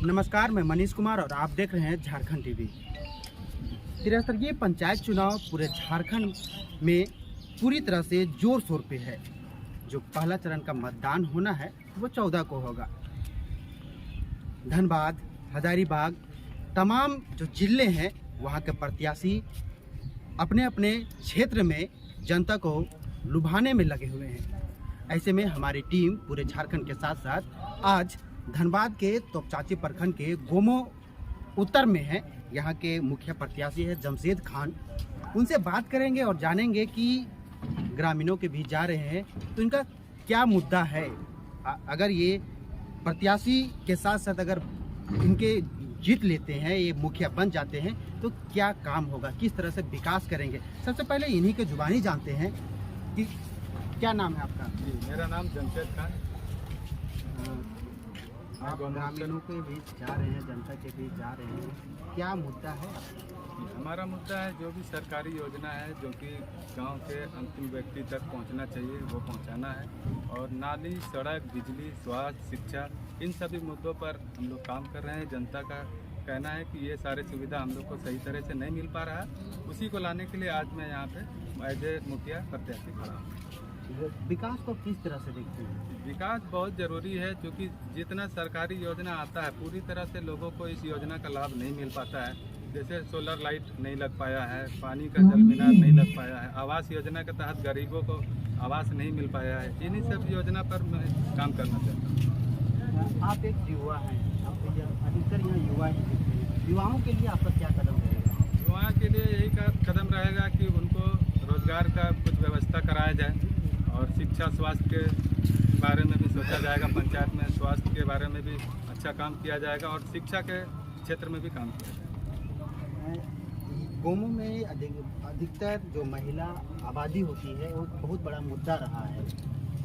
नमस्कार, मैं मनीष कुमार और आप देख रहे हैं झारखंड टीवी। त्रिस्तरीय पंचायत चुनाव पूरे झारखंड में पूरी तरह से जोर शोर पे है। जो पहला चरण का मतदान होना है वो 14 को होगा। धनबाद, हजारीबाग, तमाम जो जिले हैं वहाँ के प्रत्याशी अपने अपने क्षेत्र में जनता को लुभाने में लगे हुए हैं। ऐसे में हमारी टीम पूरे झारखंड के साथ साथ आज धनबाद के तोपचांची प्रखंड के गोमो उत्तर में है। यहाँ के मुखिया प्रत्याशी है जमशेद खान। उनसे बात करेंगे और जानेंगे कि ग्रामीणों के बीच जा रहे हैं तो इनका क्या मुद्दा है। अगर ये प्रत्याशी के साथ साथ अगर इनके जीत लेते हैं, ये मुखिया बन जाते हैं तो क्या काम होगा, किस तरह से विकास करेंगे। सबसे पहले इन्हीं के जुबानी जानते हैं कि क्या नाम है आपका? जी, मेरा नाम जमशेद खान। आप ग्रामीणों के बीच जा रहे हैं, जनता के बीच जा रहे हैं, क्या मुद्दा है? हमारा मुद्दा है जो भी सरकारी योजना है जो कि गांव के अंतिम व्यक्ति तक पहुंचना चाहिए वो पहुंचाना है। और नाली, सड़क, बिजली, स्वास्थ्य, शिक्षा, इन सभी मुद्दों पर हम लोग काम कर रहे हैं। जनता का कहना है कि ये सारे सुविधा हम लोग को सही तरह से नहीं मिल पा रहा है। उसी को लाने के लिए आज मैं यहाँ पे एज ए मुखिया प्रत्याशी खड़ा हूँ। विकास को किस तरह से देखते हैं? विकास बहुत ज़रूरी है क्योंकि जितना सरकारी योजना आता है पूरी तरह से लोगों को इस योजना का लाभ नहीं मिल पाता है। जैसे सोलर लाइट नहीं लग पाया है, पानी का जल मीनार नहीं लग पाया है, आवास योजना के तहत गरीबों को आवास नहीं मिल पाया है। इन्हीं सब योजना पर मैं काम करना चाहता हूँ। आप एक युवा हैं, अधिकतर यहाँ युवा ही। युवाओं के लिए आपका क्या कदम रहेगा? युवाओं के लिए यही कदम रहेगा कि उनको रोजगार का कुछ व्यवस्था कराया जाए और शिक्षा, स्वास्थ्य के बारे में भी सोचा जाएगा। पंचायत में स्वास्थ्य के बारे में भी अच्छा काम किया जाएगा और शिक्षा के क्षेत्र में भी काम किया जाएगा। गोमो में अधिकतर जो महिला आबादी होती है वो बहुत बड़ा मुद्दा रहा है।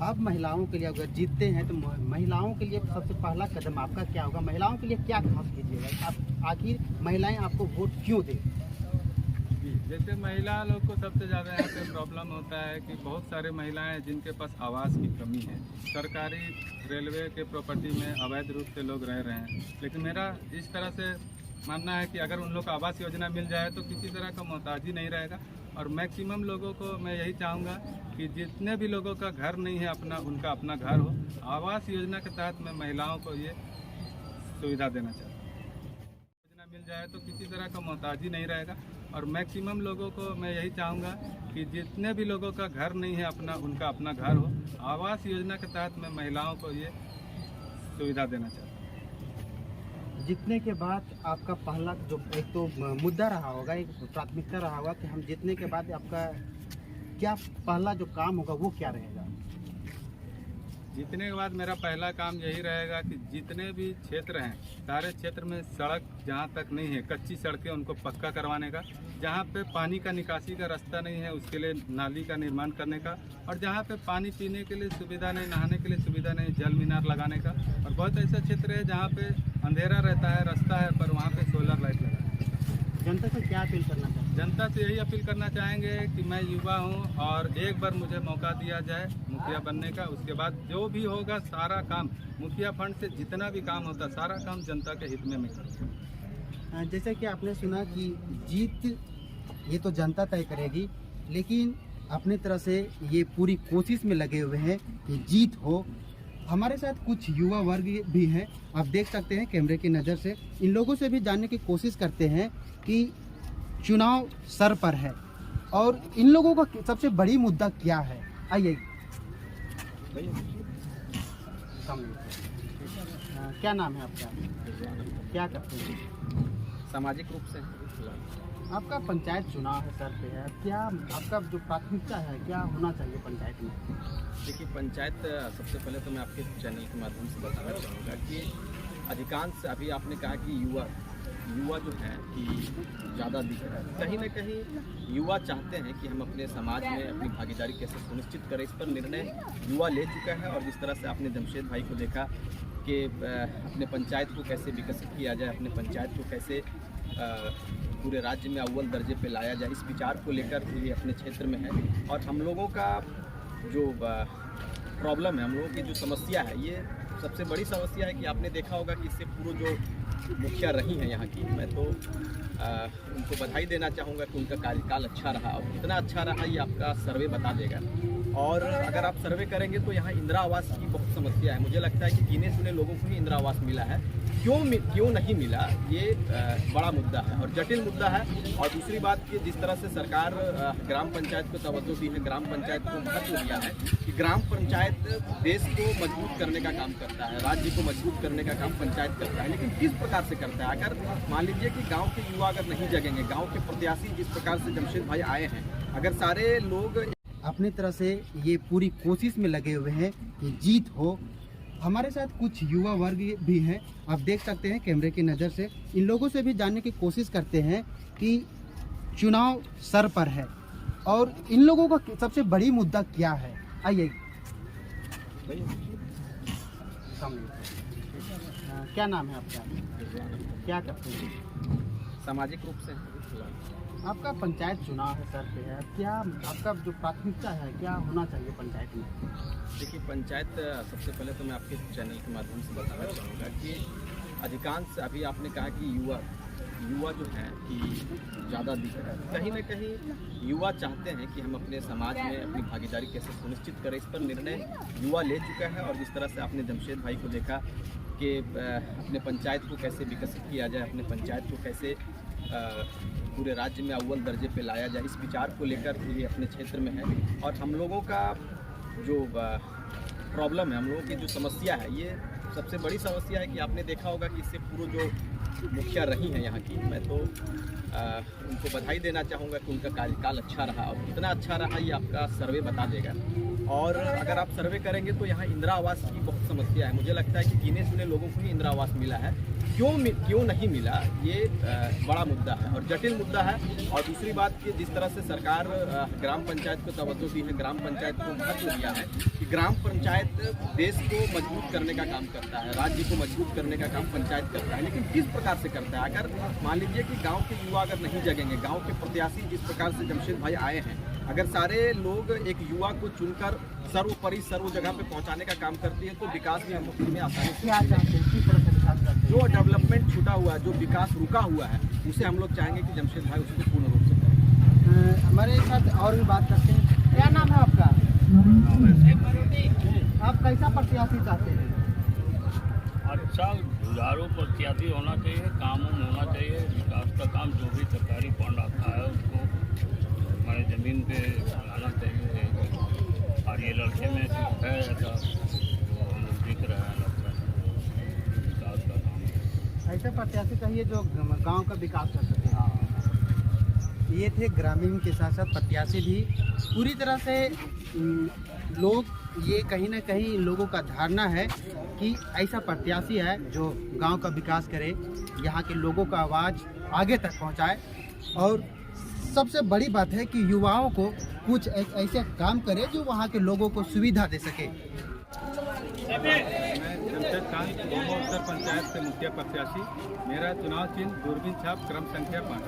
आप महिलाओं के लिए अगर जीतते हैं तो महिलाओं के लिए सबसे पहला कदम आपका क्या होगा? महिलाओं के लिए क्या खास कीजिएगा? आप आखिर महिलाएं आपको वोट क्यों दें? जैसे महिला लोग को सबसे ज़्यादा यहाँ पे प्रॉब्लम होता है कि बहुत सारे महिलाएं जिनके पास आवास की कमी है। सरकारी रेलवे के प्रॉपर्टी में अवैध रूप से लोग रह रहे हैं। लेकिन मेरा इस तरह से मानना है कि अगर उन लोग को आवास योजना मिल जाए तो किसी तरह का मोहताजी नहीं रहेगा। और मैक्सिमम लोगों को मैं यही चाहूँगा कि जितने भी लोगों का घर नहीं है अपना, उनका अपना घर हो। आवास योजना के तहत मैं महिलाओं को ये सुविधा देना चाहता हूँ। योजना मिल जाए तो किसी तरह का मोहताजी नहीं रहेगा। और मैक्सिमम लोगों को मैं यही चाहूँगा कि जितने भी लोगों का घर नहीं है अपना, उनका अपना घर हो। आवास योजना के तहत मैं महिलाओं को ये सुविधा देना चाहता हूँ। जीतने के बाद आपका पहला जो एक तो मुद्दा रहा होगा, एक प्राथमिकता रहा होगा कि हम जीतने के बाद आपका क्या पहला जो काम होगा वो क्या रहेगा? जीतने के बाद मेरा पहला काम यही रहेगा कि जितने भी क्षेत्र हैं सारे क्षेत्र में सड़क जहां तक नहीं है, कच्ची सड़कें उनको पक्का करवाने का। जहां पे पानी का निकासी का रास्ता नहीं है उसके लिए नाली का निर्माण करने का। और जहां पे पानी पीने के लिए सुविधा नहीं, नहाने के लिए सुविधा नहीं, जल मीनार लगाने का। और बहुत ऐसा क्षेत्र है जहाँ पे अंधेरा रहता है, रास्ता है, पर वहाँ पे सोलर लाइट लगाना। जनता से क्या अपील करना चाहते हैं? जनता से यही अपील करना चाहेंगे कि मैं युवा हूं और एक बार मुझे मौका दिया जाए मुखिया बनने का। उसके बाद जो भी होगा सारा काम मुखिया फंड से जितना भी काम होता है सारा काम जनता के हित में मैं करूँगा। जैसे कि आपने सुना कि जीत ये तो जनता तय करेगी, लेकिन अपनी तरह से ये पूरी कोशिश में लगे हुए हैं कि जीत हो। हमारे साथ कुछ युवा वर्ग भी हैं, आप देख सकते हैं कैमरे की नज़र से। इन लोगों से भी जानने की कोशिश करते हैं कि चुनाव सर पर है और इन लोगों का सबसे बड़ी मुद्दा क्या है। आइए, क्या नाम है आपका? क्या करते हैं? सामाजिक रूप से आपका पंचायत चुनाव है, सर पे है, क्या आपका जो प्राथमिकता है क्या होना चाहिए पंचायत में? देखिए, पंचायत सबसे पहले तो मैं आपके चैनल के माध्यम से बताना चाहूँगा कि अधिकांश अभी आपने कहा कि युवा युवा जो है कि ज़्यादा दिख रहा है, कहीं ना कहीं युवा चाहते हैं कि हम अपने समाज में अपनी भागीदारी कैसे सुनिश्चित करें। इस पर निर्णय युवा ले चुका है और जिस तरह से आपने जमशेद भाई को देखा कि अपने पंचायत को कैसे विकसित किया जाए, अपने पंचायत को कैसे पूरे राज्य में अव्वल दर्जे पे लाया जाए, इस विचार को लेकर ये अपने क्षेत्र में है। और हम लोगों का जो प्रॉब्लम है, हम लोगों की जो समस्या है, ये सबसे बड़ी समस्या है कि आपने देखा होगा कि इससे पूर्व जो मुखिया रही हैं यहाँ की, मैं तो उनको बधाई देना चाहूँगा कि उनका कार्यकाल अच्छा रहा। और कितना अच्छा रहा ये आपका सर्वे बता देगा। और अगर आप सर्वे करेंगे तो यहाँ इंदिरा आवास की बहुत समस्या है। मुझे लगता है कि गिने चुने लोगों को ही इंदिरा आवास मिला है। क्यों नहीं मिला, ये बड़ा मुद्दा है और जटिल मुद्दा है। और दूसरी बात कि जिस तरह से सरकार ग्राम पंचायत को तवज्जो दी है, ग्राम पंचायत को महत्व दिया है कि ग्राम पंचायत देश को मजबूत करने का काम करता है, राज्य को मजबूत करने का काम पंचायत करता है। लेकिन किस प्रकार से करता है? अगर मान लीजिए कि गाँव के युवा अगर नहीं जगेंगे, गाँव के प्रत्याशी जिस प्रकार से जमशेद भाई आए हैं, अगर सारे लोग अपनी तरह से ये पूरी कोशिश में लगे हुए हैं कि जीत हो। हमारे साथ कुछ युवा वर्ग भी हैं, आप देख सकते हैं कैमरे की नज़र से। इन लोगों से भी जानने की कोशिश करते हैं कि चुनाव सर पर है और इन लोगों का सबसे बड़ी मुद्दा क्या है। आइए क्या नाम है आपका, क्या करते हैं? सामाजिक रूप से आपका पंचायत चुनाव है सर पे है, क्या आपका जो प्राथमिकता है क्या होना चाहिए पंचायत में? देखिए, पंचायत सबसे पहले तो मैं आपके चैनल के माध्यम से बताना चाहूँगा कि अधिकांश अभी आपने कहा कि युवा जो है कि ज़्यादा दिख रहा है। कहीं ना कहीं युवा चाहते हैं कि हम अपने समाज में अपनी भागीदारी कैसे सुनिश्चित करें। इस पर निर्णय युवा ले चुका है और जिस तरह से आपने जमशेद भाई को देखा कि अपने पंचायत को कैसे विकसित किया जाए, अपने पंचायत को कैसे पूरे राज्य में अव्वल दर्जे पे लाया जाए, इस विचार को लेकर ये अपने क्षेत्र में है। और हम लोगों का जो प्रॉब्लम है, हम लोगों की जो समस्या है, ये सबसे बड़ी समस्या है कि आपने देखा होगा कि इससे पूर्व जो मुखिया रही हैं यहाँ की, मैं तो उनको बधाई देना चाहूँगा कि उनका कार्यकाल अच्छा रहा। और कितना अच्छा रहा ये आपका सर्वे बता देगा। और अगर आप सर्वे करेंगे तो यहाँ इंदिरा आवास की बहुत समस्या है। मुझे लगता है कि गिने चुने लोगों को ही इंदिरा आवास मिला है। क्यों नहीं मिला, ये बड़ा मुद्दा है और जटिल मुद्दा है। और दूसरी बात कि जिस तरह से सरकार ग्राम पंचायत को तवज्जो दी है, ग्राम पंचायत को महत्व दिया है कि ग्राम पंचायत देश को मजबूत करने का काम करता है, राज्य को मजबूत करने का काम पंचायत करता है। लेकिन किस प्रकार से करता है? अगर मान लीजिए कि गाँव के युवा अगर नहीं जगेंगे, गाँव के प्रत्याशी जिस प्रकार से जमशेद भाई आए हैं, अगर सारे लोग एक युवा को चुनकर सर्वोपरि सर्व जगह पे पहुंचाने का काम करती है तो विकास भी हम में आसानी से जो डेवलपमेंट छूटा हुआ है, जो विकास रुका हुआ है, उसे हम लोग चाहेंगे कि जमशेद भाई उसको पूर्ण रूप से करें। हमारे साथ और भी बात करते हैं। क्या नाम है आपका? आप कैसा प्रत्याशी चाहते हैं? अच्छा जुझारू प्रत्याशी होना चाहिए, काम होना चाहिए, विकास का काम जो भी सरकारी फंड आता है उसको हमारे ज़मीन पे लाना चाहिए। और ये लड़के में सिर्फ है ऐसा जो हम लोग दिख रहा है, लगता है विकास का काम। ऐसे प्रत्याशी चाहिए जो गांव का विकास कर सके। ये थे ग्रामीण के साथ साथ प्रत्याशी भी। पूरी तरह से लोग ये कहीं ना कहीं लोगों का धारणा है कि ऐसा प्रत्याशी है जो गांव का विकास करे, यहाँ के लोगों का आवाज़ आगे तक पहुँचाए। और सबसे बड़ी बात है कि युवाओं को कुछ ऐसे काम करे जो वहाँ के लोगों को सुविधा दे सके। मैं जमशेद खान, गोमो उत्तर पंचायत से मुखिया प्रत्याशी। मेरा चुनाव चिन्ह दूरबीन छाप क्रम संख्या 5।